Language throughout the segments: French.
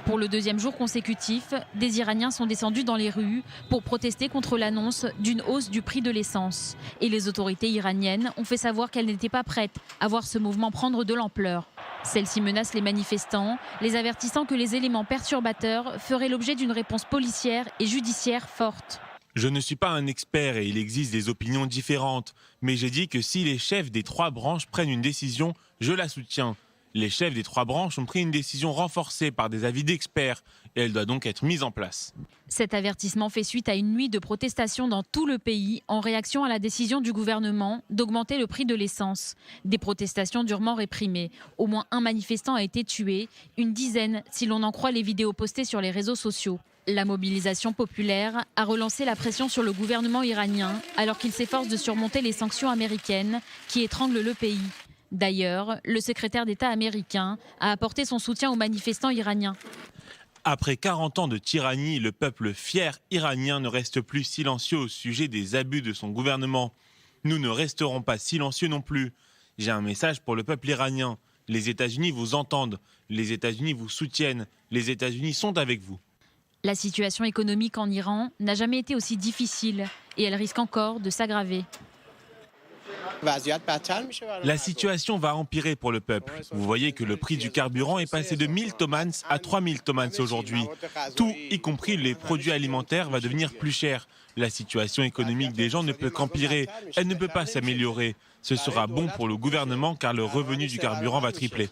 Pour le deuxième jour consécutif, des Iraniens sont descendus dans les rues pour protester contre l'annonce d'une hausse du prix de l'essence. Et les autorités iraniennes ont fait savoir qu'elles n'étaient pas prêtes à voir ce mouvement prendre de l'ampleur. Celles-ci menacent les manifestants, les avertissant que les éléments perturbateurs feraient l'objet d'une réponse policière et judiciaire forte. Je ne suis pas un expert et il existe des opinions différentes, mais j'ai dit que si les chefs des 3 branches prennent une décision, je la soutiens. Les chefs des 3 branches ont pris une décision renforcée par des avis d'experts et elle doit donc être mise en place. Cet avertissement fait suite à une nuit de protestation dans tout le pays en réaction à la décision du gouvernement d'augmenter le prix de l'essence. Des protestations durement réprimées. Au moins un manifestant a été tué, une dizaine si l'on en croit les vidéos postées sur les réseaux sociaux. La mobilisation populaire a relancé la pression sur le gouvernement iranien alors qu'il s'efforce de surmonter les sanctions américaines qui étranglent le pays. D'ailleurs, le secrétaire d'État américain a apporté son soutien aux manifestants iraniens. Après 40 ans de tyrannie, le peuple fier iranien ne reste plus silencieux au sujet des abus de son gouvernement. Nous ne resterons pas silencieux non plus. J'ai un message pour le peuple iranien. Les États-Unis vous entendent, les États-Unis vous soutiennent, les États-Unis sont avec vous. La situation économique en Iran n'a jamais été aussi difficile et elle risque encore de s'aggraver. La situation va empirer pour le peuple. Vous voyez que le prix du carburant est passé de 1000 tomans à 3000 tomans aujourd'hui. Tout, y compris les produits alimentaires, va devenir plus cher. La situation économique des gens ne peut qu'empirer. Elle ne peut pas s'améliorer. Ce sera bon pour le gouvernement car le revenu du carburant va tripler.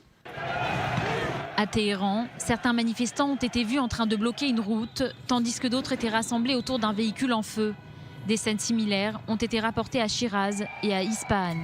À Téhéran, certains manifestants ont été vus en train de bloquer une route, tandis que d'autres étaient rassemblés autour d'un véhicule en feu. Des scènes similaires ont été rapportées à Chiraz et à Ispahan.